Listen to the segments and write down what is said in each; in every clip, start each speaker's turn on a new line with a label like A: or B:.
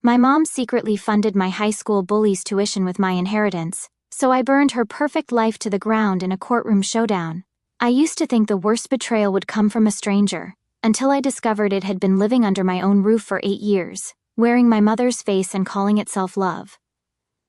A: My mom secretly funded my high school bully's tuition with my inheritance, so I burned her perfect life to the ground in a courtroom showdown. I used to think the worst betrayal would come from a stranger, until I discovered it had been living under my own roof for 8 years, wearing my mother's face and calling it self-love.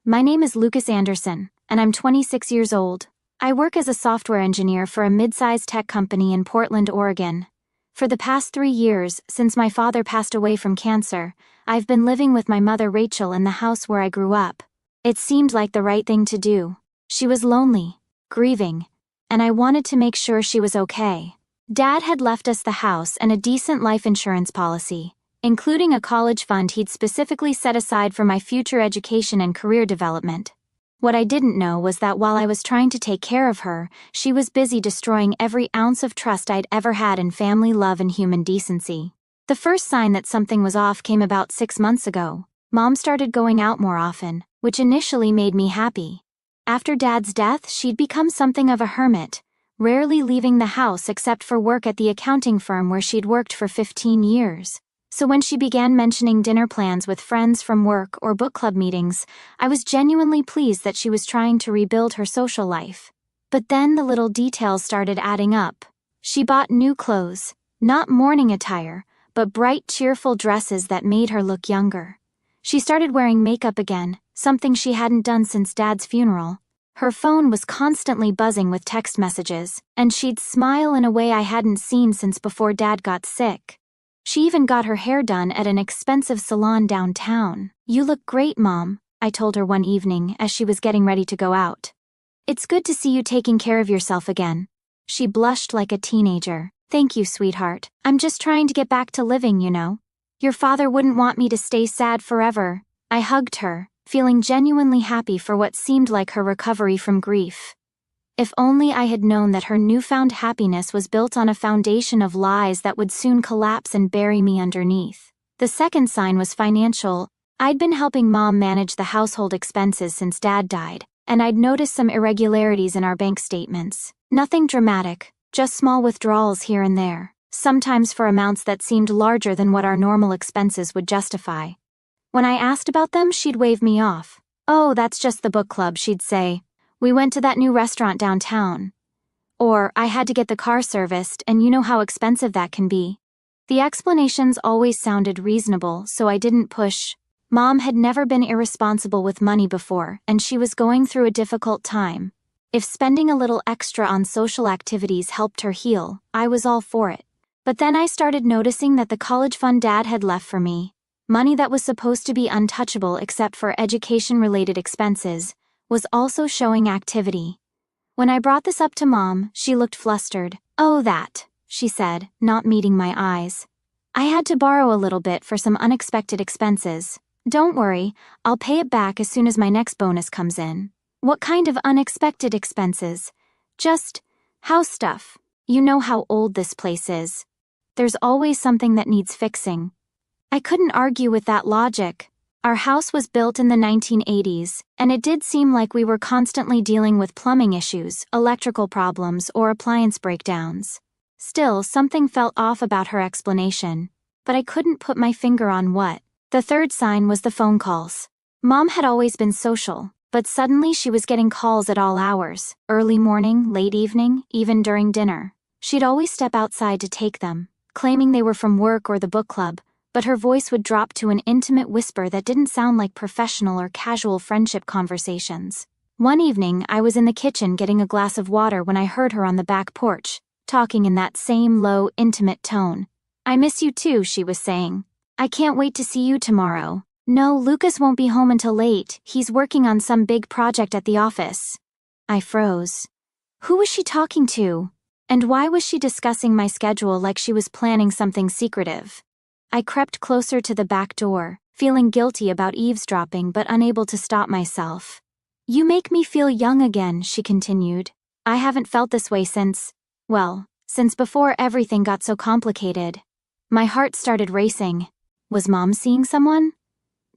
A: My name is Lucas Anderson, and I'm 26 years old. I work as a software engineer for a mid-sized tech company in Portland, Oregon. For the past 3 years, since my father passed away from cancer, I've been living with my mother Rachel in the house where I grew up. It seemed like the right thing to do. She was lonely, grieving, and I wanted to make sure she was okay. Dad had left us the house and a decent life insurance policy, including a college fund he'd specifically set aside for my future education and career development. What I didn't know was that while I was trying to take care of her, she was busy destroying every ounce of trust I'd ever had in family love and human decency. The first sign that something was off came about 6 months ago. Mom started going out more often, which initially made me happy. After Dad's death, she'd become something of a hermit, rarely leaving the house except for work at the accounting firm where she'd worked for 15 years. So when she began mentioning dinner plans with friends from work or book club meetings, I was genuinely pleased that she was trying to rebuild her social life. But then the little details started adding up. She bought new clothes, not morning attire, but bright, cheerful dresses that made her look younger. She started wearing makeup again, something she hadn't done since Dad's funeral. Her phone was constantly buzzing with text messages, and she'd smile in a way I hadn't seen since before Dad got sick. She even got her hair done at an expensive salon downtown. "You look great, Mom," I told her one evening as she was getting ready to go out. "It's good to see you taking care of yourself again." She blushed like a teenager. "Thank you, sweetheart. I'm just trying to get back to living, you know. Your father wouldn't want me to stay sad forever." I hugged her, feeling genuinely happy for what seemed like her recovery from grief. If only I had known that her newfound happiness was built on a foundation of lies that would soon collapse and bury me underneath. The second sign was financial. I'd been helping Mom manage the household expenses since Dad died, and I'd noticed some irregularities in our bank statements. Nothing dramatic, just small withdrawals here and there, sometimes for amounts that seemed larger than what our normal expenses would justify. When I asked about them, she'd wave me off. "Oh, that's just the book club," she'd say. "We went to that new restaurant downtown." Or, "I had to get the car serviced, and you know how expensive that can be." The explanations always sounded reasonable, so I didn't push. Mom had never been irresponsible with money before, and she was going through a difficult time. If spending a little extra on social activities helped her heal, I was all for it. But then I started noticing that the college fund Dad had left for me, money that was supposed to be untouchable except for education-related expenses, was also showing activity. When I brought this up to Mom, she looked flustered. "Oh, that," she said, not meeting my eyes. "I had to borrow a little bit for some unexpected expenses. Don't worry, I'll pay it back as soon as my next bonus comes in." "What kind of unexpected expenses?" "Just house stuff. You know how old this place is. There's always something that needs fixing." I couldn't argue with that logic. Our house was built in the 1980s, and it did seem like we were constantly dealing with plumbing issues, electrical problems, or appliance breakdowns. Still, something felt off about her explanation, but I couldn't put my finger on what. The third sign was the phone calls. Mom had always been social, but suddenly she was getting calls at all hours, early morning, late evening, even during dinner. She'd always step outside to take them, claiming they were from work or the book club, but her voice would drop to an intimate whisper that didn't sound like professional or casual friendship conversations. One evening, I was in the kitchen getting a glass of water when I heard her on the back porch, talking in that same low, intimate tone. "I miss you too," she was saying. "I can't wait to see you tomorrow." "No, Lucas won't be home until late. He's working on some big project at the office." I froze. Who was she talking to? And why was she discussing my schedule like she was planning something secretive? I crept closer to the back door, feeling guilty about eavesdropping but unable to stop myself. "You make me feel young again," she continued. "I haven't felt this way since before everything got so complicated." My heart started racing. Was Mom seeing someone?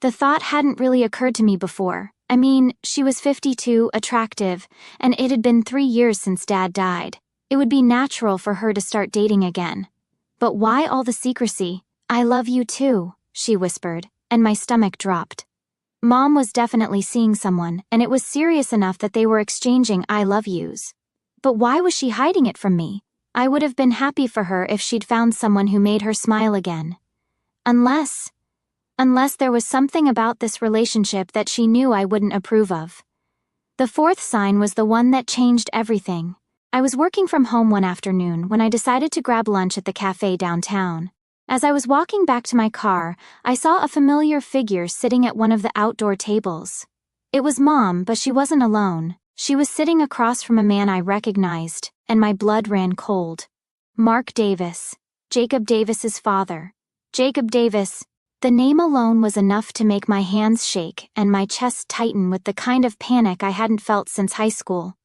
A: The thought hadn't really occurred to me before. I mean, she was 52, attractive, and it had been 3 years since Dad died. It would be natural for her to start dating again. But why all the secrecy? "I love you too," she whispered. and my stomach dropped. Mom was definitely seeing someone, and it was serious enough that they were exchanging I love yous. But why was she hiding it from me? I would have been happy for her if she'd found someone who made her smile again. Unless there was something about this relationship that she knew I wouldn't approve of. The fourth sign was the one that changed everything. I was working from home one afternoon when I decided to grab lunch at the cafe downtown. As I was walking back to my car, I saw a familiar figure sitting at one of the outdoor tables. It was Mom, but she wasn't alone. She was sitting across from a man I recognized, and my blood ran cold. Mark Davis, Jacob Davis's father. Jacob Davis. The name alone was enough to make my hands shake and my chest tighten with the kind of panic I hadn't felt since high school.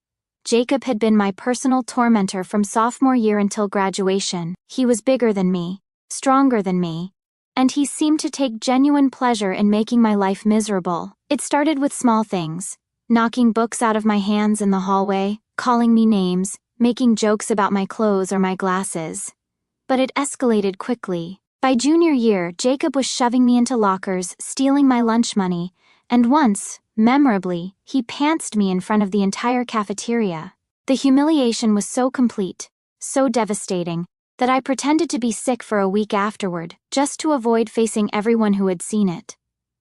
A: Jacob had been my personal tormentor from sophomore year until graduation. He was bigger than me, stronger than me, and he seemed to take genuine pleasure in making my life miserable. It started with small things, knocking books out of my hands in the hallway, calling me names, making jokes about my clothes or my glasses. But it escalated quickly. By junior year, Jacob was shoving me into lockers, stealing my lunch money, and once, memorably, he pantsed me in front of the entire cafeteria. The humiliation was so complete, so devastating, that I pretended to be sick for a week afterward, just to avoid facing everyone who had seen it.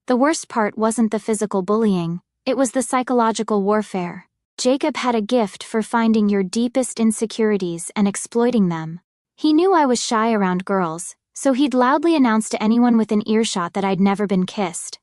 A: The worst part wasn't the physical bullying, it was the psychological warfare. Jacob had a gift for finding your deepest insecurities and exploiting them. He knew I was shy around girls, so he'd loudly announce to anyone within earshot that I'd never been kissed.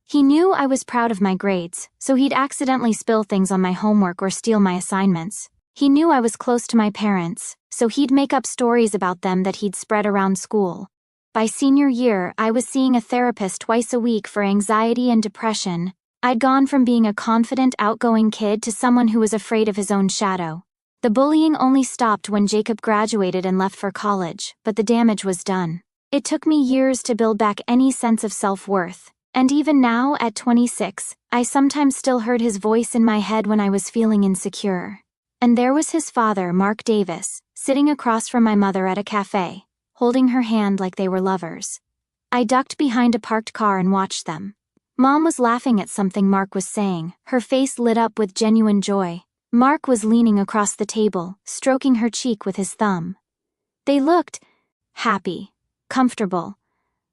A: He knew I was proud of my grades, so he'd accidentally spill things on my homework or steal my assignments. He knew I was close to my parents, so he'd make up stories about them that he'd spread around school. By senior year, I was seeing a therapist twice a week for anxiety and depression. I'd gone from being a confident, outgoing kid to someone who was afraid of his own shadow. The bullying only stopped when Jacob graduated and left for college, but the damage was done. It took me years to build back any sense of self-worth, and even now, at 26, I sometimes still heard his voice in my head when I was feeling insecure. And there was his father, Mark Davis, sitting across from my mother at a cafe, holding her hand like they were lovers. I ducked behind a parked car and watched them. Mom was laughing at something Mark was saying, her face lit up with genuine joy. Mark was leaning across the table, stroking her cheek with his thumb. They looked happy, comfortable,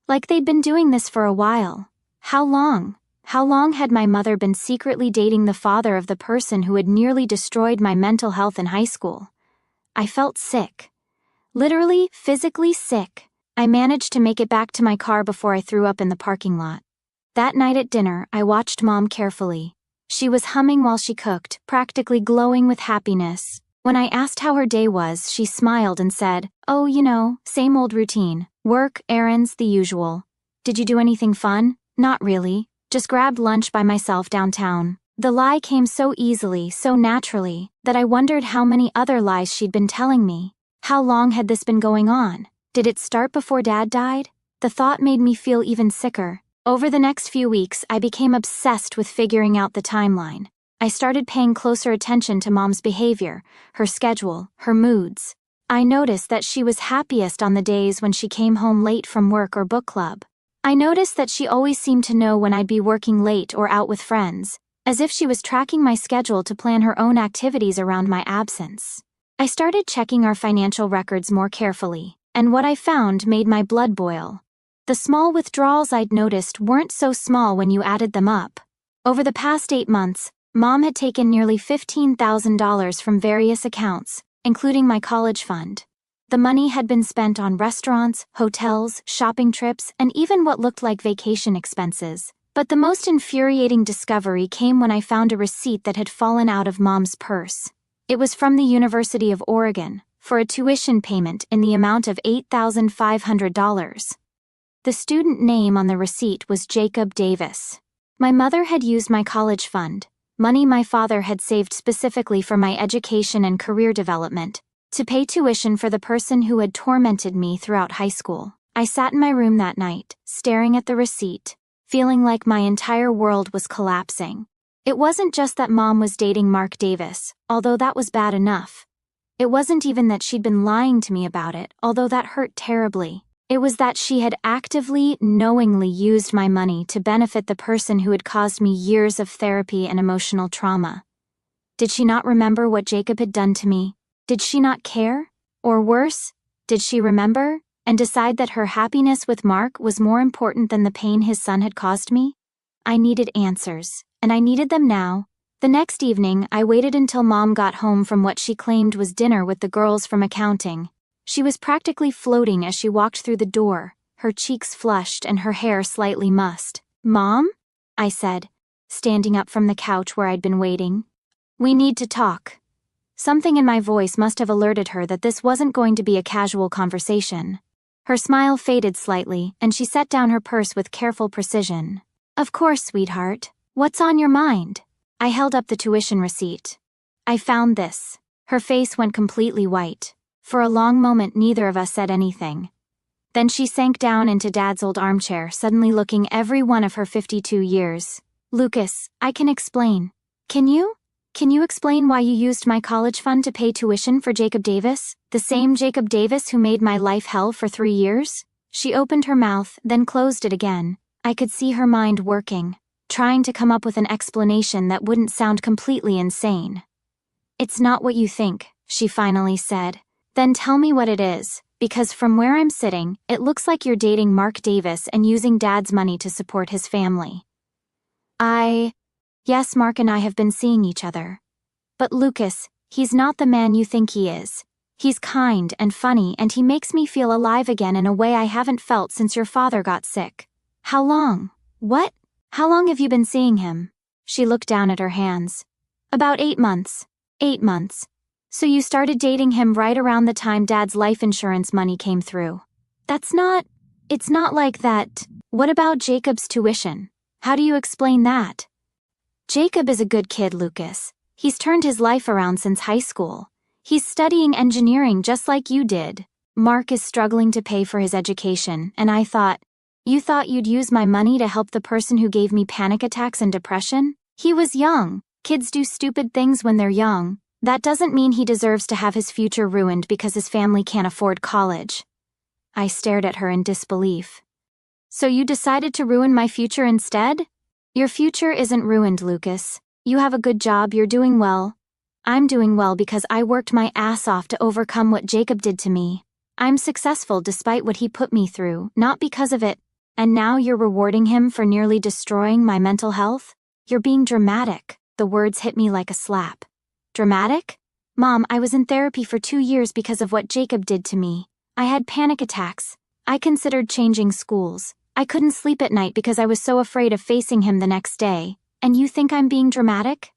A: like they'd been doing this for a while. How long? How long had my mother been secretly dating the father of the person who had nearly destroyed my mental health in high school? I felt sick. Literally, physically sick. I managed to make it back to my car before I threw up in the parking lot. That night at dinner, I watched Mom carefully. She was humming while she cooked, practically glowing with happiness. When I asked how her day was, she smiled and said, "Oh, you know, same old routine. Work, errands, the usual. Did you do anything fun?" "Not really. Just grabbed lunch by myself downtown." The lie came so easily, so naturally, that I wondered how many other lies she'd been telling me. How long had this been going on? Did it start before Dad died? The thought made me feel even sicker. Over the next few weeks, I became obsessed with figuring out the timeline. I started paying closer attention to Mom's behavior, her schedule, her moods. I noticed that she was happiest on the days when she came home late from work or book club. I noticed that she always seemed to know when I'd be working late or out with friends, as if she was tracking my schedule to plan her own activities around my absence. I started checking our financial records more carefully, and what I found made my blood boil. The small withdrawals I'd noticed weren't so small when you added them up. Over the past 8 months, Mom had taken nearly $15,000 from various accounts, including my college fund. The money had been spent on restaurants, hotels, shopping trips, and even what looked like vacation expenses. But the most infuriating discovery came when I found a receipt that had fallen out of Mom's purse. It was from the University of Oregon, for a tuition payment in the amount of $8,500. The student name on the receipt was Jacob Davis. My mother had used my college fund, money my father had saved specifically for my education and career development, to pay tuition for the person who had tormented me throughout high school. I sat in my room that night, staring at the receipt, feeling like my entire world was collapsing. It wasn't just that Mom was dating Mark Davis, although that was bad enough. It wasn't even that she'd been lying to me about it, although that hurt terribly. It was that she had actively, knowingly used my money to benefit the person who had caused me years of therapy and emotional trauma. Did she not remember what Jacob had done to me? Did she not care? Or worse, did she remember and decide that her happiness with Mark was more important than the pain his son had caused me? I needed answers, and I needed them now. The next evening, I waited until Mom got home from what she claimed was dinner with the girls from accounting. She was practically floating as she walked through the door, her cheeks flushed and her hair slightly mussed. "Mom?" I said, standing up from the couch where I'd been waiting. "We need to talk." Something in my voice must have alerted her that this wasn't going to be a casual conversation. Her smile faded slightly, and she set down her purse with careful precision. "Of course, sweetheart. What's on your mind?" I held up the tuition receipt. "I found this." Her face went completely white. For a long moment, neither of us said anything. Then she sank down into Dad's old armchair, suddenly looking every one of her 52 years. "Lucas, I can explain. Can you? Can you explain why you used my college fund to pay tuition for Jacob Davis, the same Jacob Davis who made my life hell for 3 years?" She opened her mouth, then closed it again. I could see her mind working, trying to come up with an explanation that wouldn't sound completely insane. "It's not what you think," she finally said. "Then tell me what it is, because from where I'm sitting, it looks like you're dating Mark Davis and using Dad's money to support his family." Yes, Mark and I have been seeing each other. But Lucas, he's not the man you think he is. He's kind and funny, and he makes me feel alive again in a way I haven't felt since your father got sick. How long? What? How long have you been seeing him? She looked down at her hands. About 8 months. 8 months. So you started dating him right around the time Dad's life insurance money came through. It's not like that. What about Jacob's tuition? How do you explain that? Jacob is a good kid, Lucas. He's turned his life around since high school. He's studying engineering just like you did. Mark is struggling to pay for his education, and I thought, you thought you'd use my money to help the person who gave me panic attacks and depression? He was young. Kids do stupid things when they're young. That doesn't mean he deserves to have his future ruined because his family can't afford college. I stared at her in disbelief. So you decided to ruin my future instead? Your future isn't ruined, Lucas. You have a good job, you're doing well. I'm doing well because I worked my ass off to overcome what Jacob did to me. I'm successful despite what he put me through, not because of it. And now you're rewarding him for nearly destroying my mental health? You're being dramatic. The words hit me like a slap. Dramatic? Mom, I was in therapy for 2 years because of what Jacob did to me. I had panic attacks. I considered changing schools. I couldn't sleep at night because I was so afraid of facing him the next day. And you think I'm being dramatic?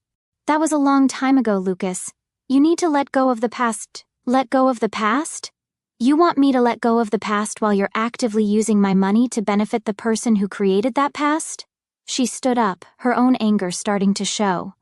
A: That was a long time ago, Lucas. You need to let go of the past. Let go of the past? You want me to let go of the past while you're actively using my money to benefit the person who created that past? She stood up, her own anger starting to show.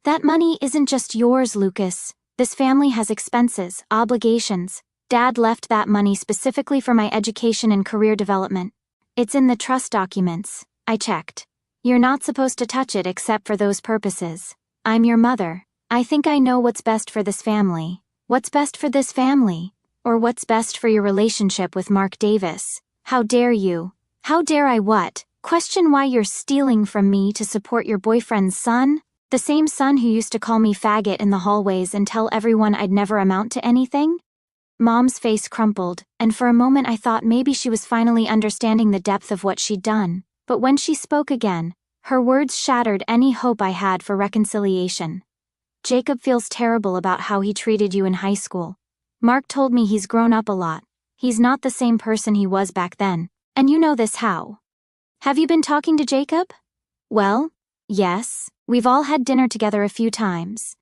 A: That money isn't just yours, Lucas. This family has expenses, obligations. Dad left that money specifically for my education and career development. It's in the trust documents. I checked. You're not supposed to touch it except for those purposes. I'm your mother. I think I know what's best for this family. What's best for this family? Or what's best for your relationship with Mark Davis? How dare you? How dare I what? Question why you're stealing from me to support your boyfriend's son? The same son who used to call me faggot in the hallways and tell everyone I'd never amount to anything? Mom's face crumpled, and for a moment I thought maybe she was finally understanding the depth of what she'd done. But when she spoke again, her words shattered any hope I had for reconciliation. Jacob feels terrible about how he treated you in high school. Mark told me he's grown up a lot. He's not the same person he was back then. And you know this how? Have you been talking to Jacob? Well, yes. We've all had dinner together a few times.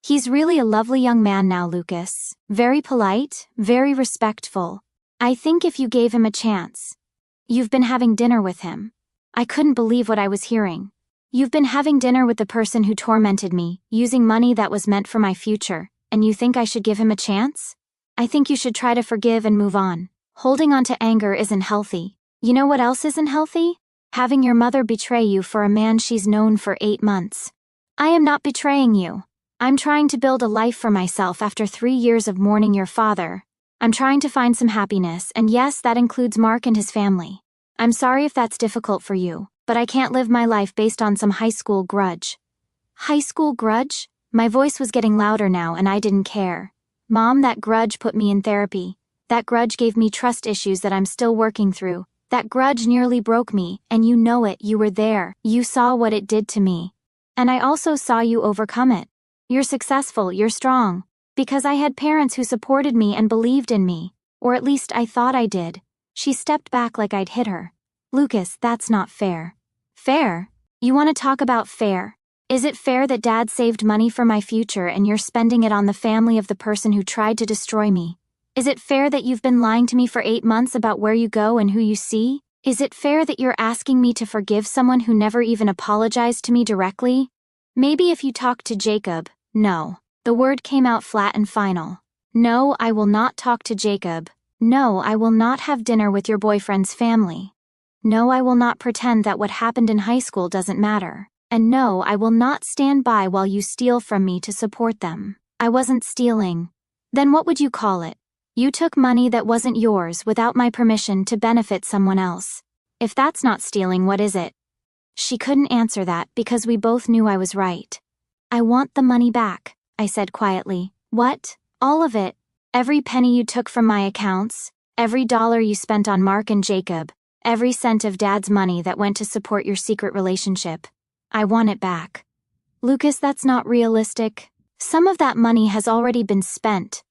A: He's really a lovely young man now, Lucas. Very polite, very respectful. I think if you gave him a chance. You've been having dinner with him. I couldn't believe what I was hearing. You've been having dinner with the person who tormented me, using money that was meant for my future, and you think I should give him a chance? I think you should try to forgive and move on. Holding on to anger isn't healthy. You know what else isn't healthy? Having your mother betray you for a man she's known for 8 months. I am not betraying you. I'm trying to build a life for myself after 3 years of mourning your father. I'm trying to find some happiness, and yes, that includes Mark and his family. I'm sorry if that's difficult for you, but I can't live my life based on some high school grudge. High school grudge? My voice was getting louder now, and I didn't care. Mom, that grudge put me in therapy. That grudge gave me trust issues that I'm still working through. That grudge nearly broke me, and you know it, you were there. You saw what it did to me. And I also saw you overcome it. You're successful, you're strong. Because I had parents who supported me and believed in me. Or at least I thought I did. She stepped back like I'd hit her. Lucas, that's not fair. Fair? You want to talk about fair? Is it fair that Dad saved money for my future and you're spending it on the family of the person who tried to destroy me? Is it fair that you've been lying to me for 8 months about where you go and who you see? Is it fair that you're asking me to forgive someone who never even apologized to me directly? Maybe if you talk to Jacob. No. The word came out flat and final. No, I will not talk to Jacob. No, I will not have dinner with your boyfriend's family. No, I will not pretend that what happened in high school doesn't matter. And no, I will not stand by while you steal from me to support them. I wasn't stealing. Then what would you call it? You took money that wasn't yours without my permission to benefit someone else. If that's not stealing, what is it? She couldn't answer that because we both knew I was right. I want the money back, I said quietly. What? All of it? Every penny you took from my accounts? Every dollar you spent on Mark and Jacob? Every cent of Dad's money that went to support your secret relationship? I want it back. Lucas, that's not realistic. Some of that money has already been spent.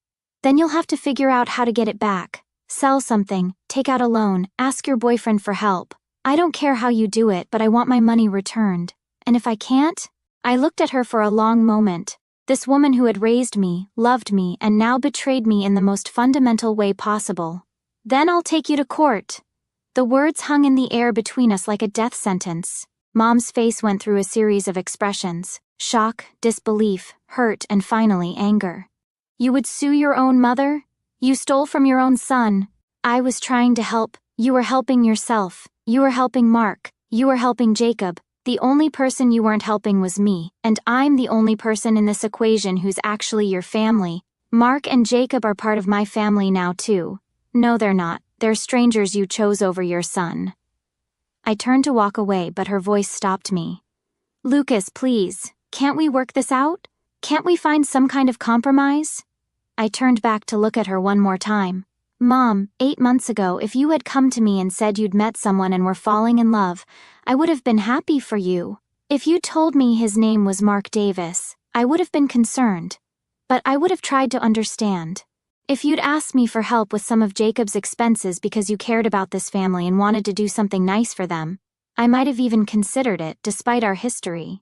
A: Then you'll have to figure out how to get it back. Sell something, take out a loan, ask your boyfriend for help. I don't care how you do it, but I want my money returned. And if I can't? I looked at her for a long moment. This woman who had raised me, loved me, and now betrayed me in the most fundamental way possible. Then I'll take you to court. The words hung in the air between us like a death sentence. Mom's face went through a series of expressions: shock, disbelief, hurt, and finally anger. You would sue your own mother? You stole from your own son. I was trying to help. You were helping yourself. You were helping Mark. You were helping Jacob. The only person you weren't helping was me, and I'm the only person in this equation who's actually your family. Mark and Jacob are part of my family now too. No, they're not. They're strangers you chose over your son. I turned to walk away, but her voice stopped me. Lucas, please, can't we work this out? Can't we find some kind of compromise? I turned back to look at her one more time. Mom, 8 months ago, if you had come to me and said you'd met someone and were falling in love, I would have been happy for you. If you told me his name was Mark Davis, I would have been concerned. But I would have tried to understand. If you'd asked me for help with some of Jacob's expenses because you cared about this family and wanted to do something nice for them, I might have even considered it, despite our history.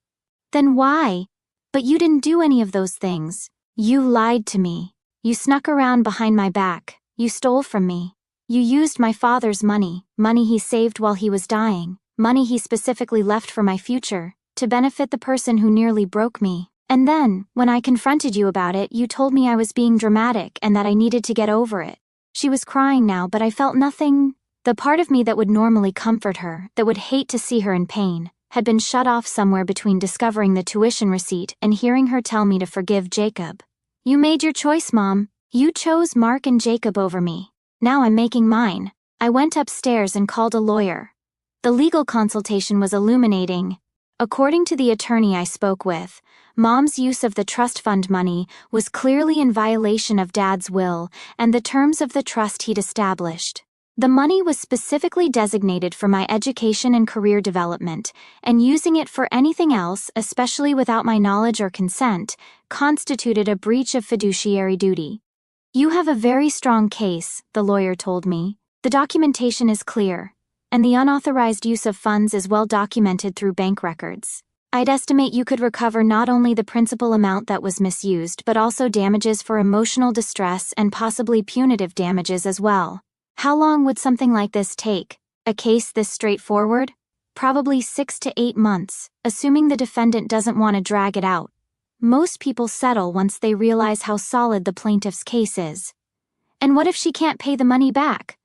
A: Then why? But you didn't do any of those things. You lied to me. You snuck around behind my back. You stole from me. You used my father's money, money he saved while he was dying, money he specifically left for my future, to benefit the person who nearly broke me. And then, when I confronted you about it, you told me I was being dramatic and that I needed to get over it. She was crying now, but I felt nothing. The part of me that would normally comfort her, that would hate to see her in pain, had been shut off somewhere between discovering the tuition receipt and hearing her tell me to forgive Jacob. You made your choice, Mom. You chose Mark and Jacob over me. Now I'm making mine. I went upstairs and called a lawyer. The legal consultation was illuminating. According to the attorney I spoke with, Mom's use of the trust fund money was clearly in violation of Dad's will and the terms of the trust he'd established. The money was specifically designated for my education and career development, and using it for anything else, especially without my knowledge or consent, constituted a breach of fiduciary duty. You have a very strong case, the lawyer told me. The documentation is clear, and the unauthorized use of funds is well documented through bank records. I'd estimate you could recover not only the principal amount that was misused but also damages for emotional distress and possibly punitive damages as well. How long would something like this take? A case this straightforward? Probably 6 to 8 months, assuming the defendant doesn't want to drag it out. Most people settle once they realize how solid the plaintiff's case is. And what if she can't pay the money back?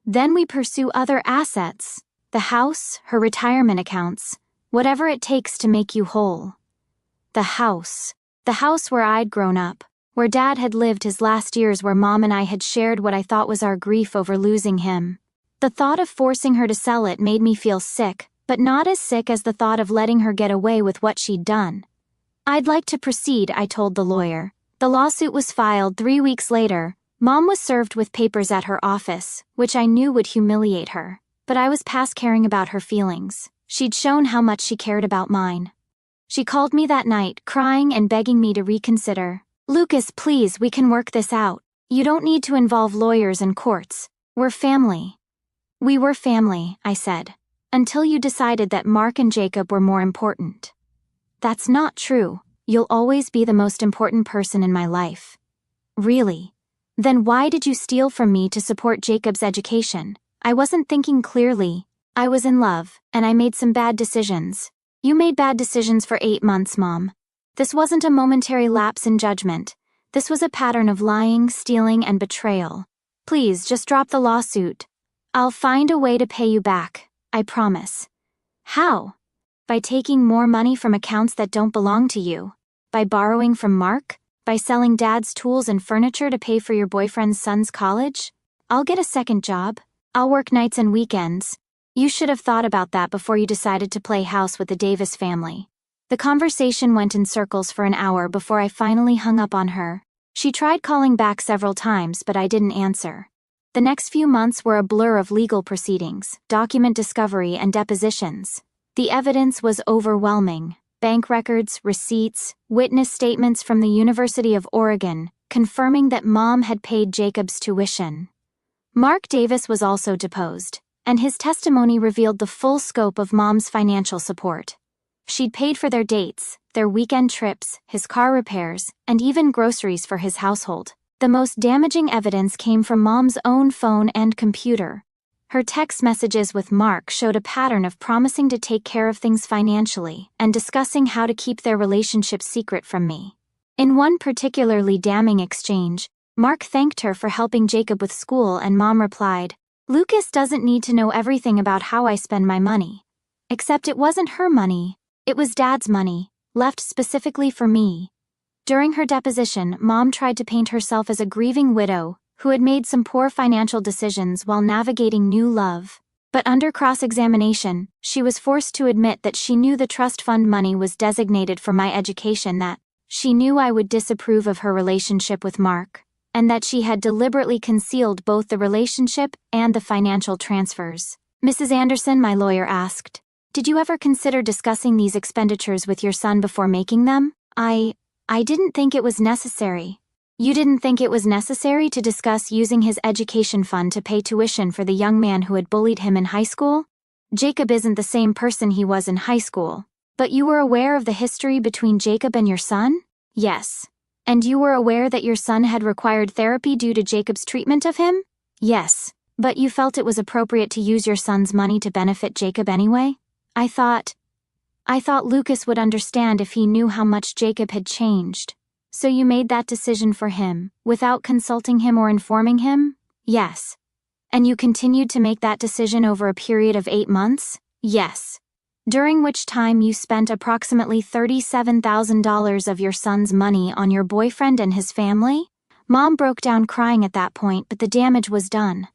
A: Then we pursue other assets, the house, her retirement accounts, whatever it takes to make you whole. The house where I'd grown up, where Dad had lived his last years, where Mom and I had shared what I thought was our grief over losing him. The thought of forcing her to sell it made me feel sick, but not as sick as the thought of letting her get away with what she'd done. I'd like to proceed, I told the lawyer. The lawsuit was filed 3 weeks later. Mom was served with papers at her office, which I knew would humiliate her. But I was past caring about her feelings. She'd shown how much she cared about mine. She called me that night, crying and begging me to reconsider. "Lucas, please, we can work this out. You don't need to involve lawyers and courts. We're family." "We were family," I said, "until you decided that Mark and Jacob were more important." "That's not true. You'll always be the most important person in my life." "Really? Then why did you steal from me to support Jacob's education?" I wasn't thinking clearly. I was in love, and I made some bad decisions. You made bad decisions for 8 months, Mom. This wasn't a momentary lapse in judgment. This was a pattern of lying, stealing, and betrayal. Please, just drop the lawsuit. I'll find a way to pay you back, I promise. How? By taking more money from accounts that don't belong to you? By borrowing from Mark? By selling Dad's tools and furniture to pay for your boyfriend's son's college? I'll get a second job. I'll work nights and weekends. You should have thought about that before you decided to play house with the Davis family. The conversation went in circles for an hour before I finally hung up on her. She tried calling back several times, but I didn't answer. The next few months were a blur of legal proceedings, document discovery, and depositions. The evidence was overwhelming. Bank records, receipts, witness statements from the University of Oregon, confirming that Mom had paid Jacob's tuition. Mark Davis was also deposed, and his testimony revealed the full scope of Mom's financial support. She'd paid for their dates, their weekend trips, his car repairs, and even groceries for his household. The most damaging evidence came from Mom's own phone and computer. Her text messages with Mark showed a pattern of promising to take care of things financially and discussing how to keep their relationship secret from me. In one particularly damning exchange, Mark thanked her for helping Jacob with school, and Mom replied, "Lucas doesn't need to know everything about how I spend my money. Except it wasn't her money. It was Dad's money, left specifically for me." During her deposition, Mom tried to paint herself as a grieving widow who had made some poor financial decisions while navigating new love. But under cross-examination, she was forced to admit that she knew the trust fund money was designated for my education, that she knew I would disapprove of her relationship with Mark, and that she had deliberately concealed both the relationship and the financial transfers. "Mrs. Anderson," my lawyer asked, "did you ever consider discussing these expenditures with your son before making them?" I didn't think it was necessary." "You didn't think it was necessary to discuss using his education fund to pay tuition for the young man who had bullied him in high school? Jacob isn't the same person he was in high school. But you were aware of the history between Jacob and your son?" "Yes." "And you were aware that your son had required therapy due to Jacob's treatment of him?" "Yes." "But you felt it was appropriate to use your son's money to benefit Jacob anyway?" I thought Lucas would understand if he knew how much Jacob had changed." "So you made that decision for him, without consulting him or informing him?" "Yes." "And you continued to make that decision over a period of 8 months?" "Yes." "During which time you spent approximately $37,000 of your son's money on your boyfriend and his family?" Mom broke down crying at that point, but the damage was done.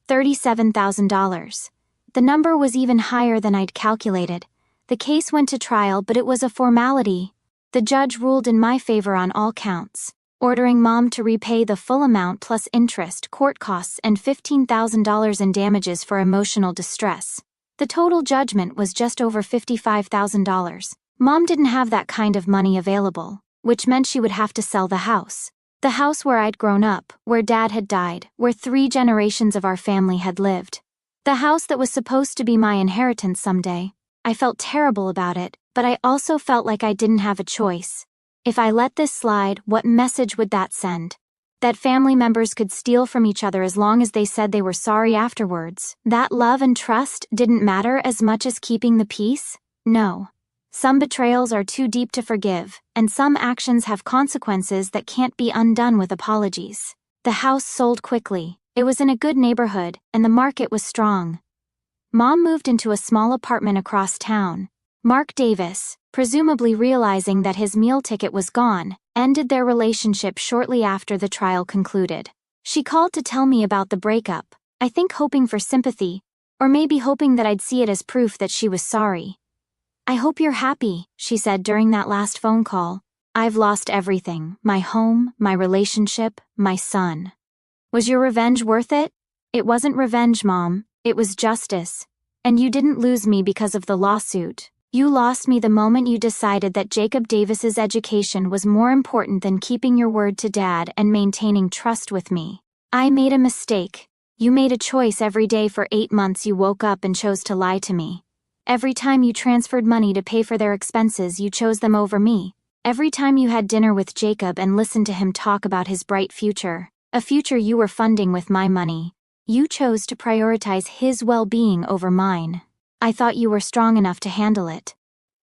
A: $37,000. The number was even higher than I'd calculated. The case went to trial, but it was a formality. The judge ruled in my favor on all counts, ordering Mom to repay the full amount plus interest, court costs, and $15,000 in damages for emotional distress. The total judgment was just over $55,000. Mom didn't have that kind of money available, which meant she would have to sell the house. The house where I'd grown up, where Dad had died, where 3 generations of our family had lived. The house that was supposed to be my inheritance someday. I felt terrible about it, but I also felt like I didn't have a choice. If I let this slide, what message would that send? That family members could steal from each other as long as they said they were sorry afterwards. That love and trust didn't matter as much as keeping the peace? No. Some betrayals are too deep to forgive, and some actions have consequences that can't be undone with apologies. The house sold quickly. It was in a good neighborhood, and the market was strong. Mom moved into a small apartment across town. Mark Davis, presumably realizing that his meal ticket was gone, ended their relationship shortly after the trial concluded. She called to tell me about the breakup, I think hoping for sympathy, or maybe hoping that I'd see it as proof that she was sorry. "I hope you're happy," she said during that last phone call. "I've lost everything, my home, my relationship, my son." "Was your revenge worth it?" "It wasn't revenge, Mom, it was justice. And you didn't lose me because of the lawsuit. You lost me the moment you decided that Jacob Davis's education was more important than keeping your word to Dad and maintaining trust with me. I made a mistake. You made a choice every day for 8 months. You woke up and chose to lie to me. Every time you transferred money to pay for their expenses, you chose them over me. Every time you had dinner with Jacob and listened to him talk about his bright future, a future you were funding with my money, you chose to prioritize his well-being over mine. I thought you were strong enough to handle it.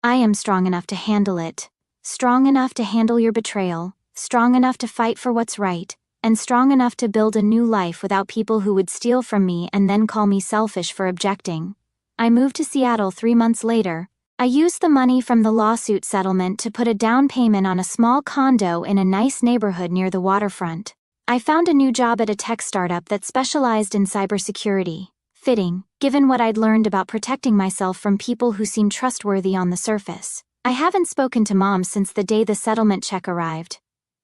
A: I am strong enough to handle it. Strong enough to handle your betrayal, strong enough to fight for what's right, and strong enough to build a new life without people who would steal from me and then call me selfish for objecting." I moved to Seattle 3 months later. I used the money from the lawsuit settlement to put a down payment on a small condo in a nice neighborhood near the waterfront. I found a new job at a tech startup that specialized in cybersecurity. Fitting, given what I'd learned about protecting myself from people who seemed trustworthy on the surface. I haven't spoken to Mom since the day the settlement check arrived.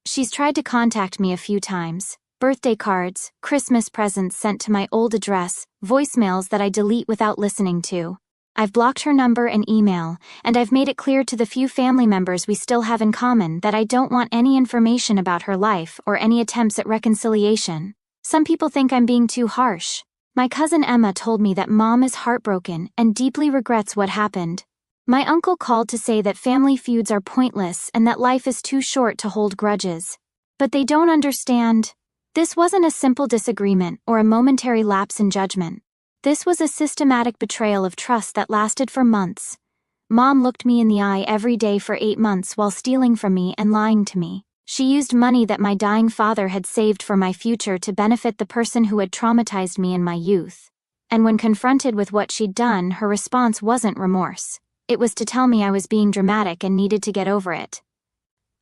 A: She's tried to contact me a few times. Birthday cards, Christmas presents sent to my old address, voicemails that I delete without listening to. I've blocked her number and email, and I've made it clear to the few family members we still have in common that I don't want any information about her life or any attempts at reconciliation. Some people think I'm being too harsh. My cousin Emma told me that Mom is heartbroken and deeply regrets what happened. My uncle called to say that family feuds are pointless and that life is too short to hold grudges. But they don't understand. This wasn't a simple disagreement or a momentary lapse in judgment. This was a systematic betrayal of trust that lasted for months. Mom looked me in the eye every day for 8 months while stealing from me and lying to me. She used money that my dying father had saved for my future to benefit the person who had traumatized me in my youth. And when confronted with what she'd done, her response wasn't remorse. It was to tell me I was being dramatic and needed to get over it.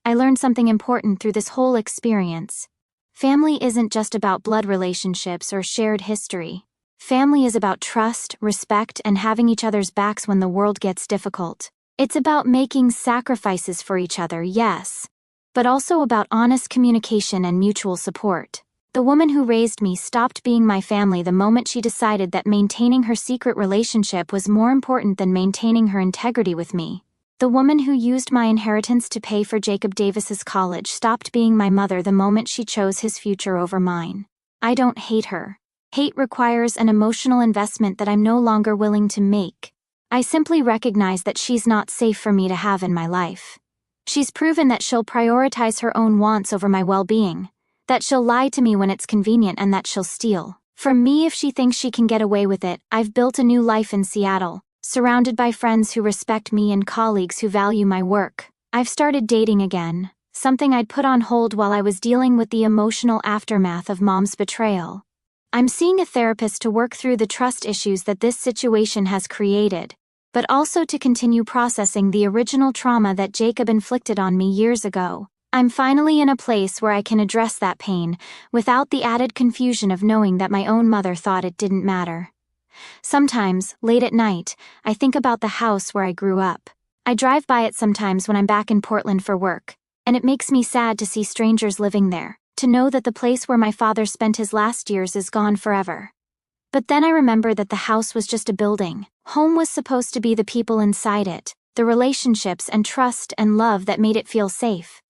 A: I learned something important through this whole experience. Family isn't just about blood relationships or shared history. Family is about trust, respect, and having each other's backs when the world gets difficult. It's about making sacrifices for each other, yes, but also about honest communication and mutual support. The woman who raised me stopped being my family the moment she decided that maintaining her secret relationship was more important than maintaining her integrity with me. The woman who used my inheritance to pay for Jacob Davis's college stopped being my mother the moment she chose his future over mine. I don't hate her. Hate requires an emotional investment that I'm no longer willing to make. I simply recognize that she's not safe for me to have in my life. She's proven that she'll prioritize her own wants over my well-being, that she'll lie to me when it's convenient, and that she'll steal from me if she thinks she can get away with it. I've built a new life in Seattle, surrounded by friends who respect me and colleagues who value my work. I've started dating again, something I'd put on hold while I was dealing with the emotional aftermath of Mom's betrayal. I'm seeing a therapist to work through the trust issues that this situation has created, but also to continue processing the original trauma that Jacob inflicted on me years ago. I'm finally in a place where I can address that pain, without the added confusion of knowing that my own mother thought it didn't matter. Sometimes, late at night, I think about the house where I grew up. I drive by it sometimes when I'm back in Portland for work, and it makes me sad to see strangers living there, to know that the place where my father spent his last years is gone forever. But then I remember that the house was just a building. Home was supposed to be the people inside it, the relationships and trust and love that made it feel safe.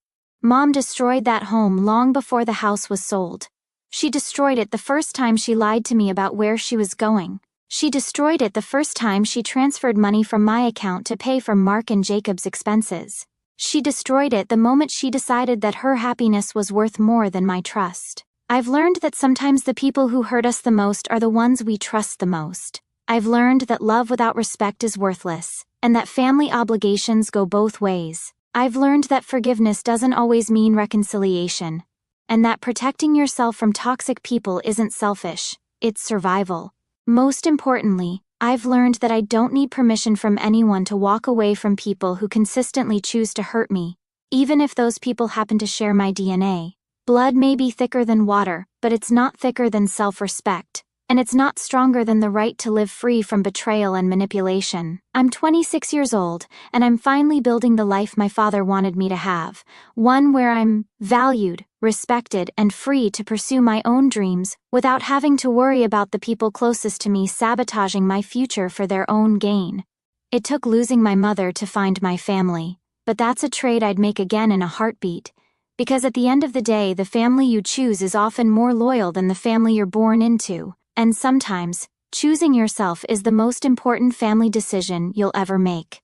A: Mom destroyed that home long before the house was sold. She destroyed it the first time she lied to me about where she was going. She destroyed it the first time she transferred money from my account to pay for Mark and Jacob's expenses. She destroyed it the moment she decided that her happiness was worth more than my trust. I've learned that sometimes the people who hurt us the most are the ones we trust the most. I've learned that love without respect is worthless, and that family obligations go both ways. I've learned that forgiveness doesn't always mean reconciliation, and that protecting yourself from toxic people isn't selfish, it's survival. Most importantly, I've learned that I don't need permission from anyone to walk away from people who consistently choose to hurt me, even if those people happen to share my DNA. Blood may be thicker than water, but it's not thicker than self-respect, and it's not stronger than the right to live free from betrayal and manipulation. I'm 26 years old, and I'm finally building the life my father wanted me to have, one where I'm valued, respected, and free to pursue my own dreams without having to worry about the people closest to me sabotaging my future for their own gain. It took losing my mother to find my family, but that's a trade I'd make again in a heartbeat. Because at the end of the day, the family you choose is often more loyal than the family you're born into, and sometimes, choosing yourself is the most important family decision you'll ever make.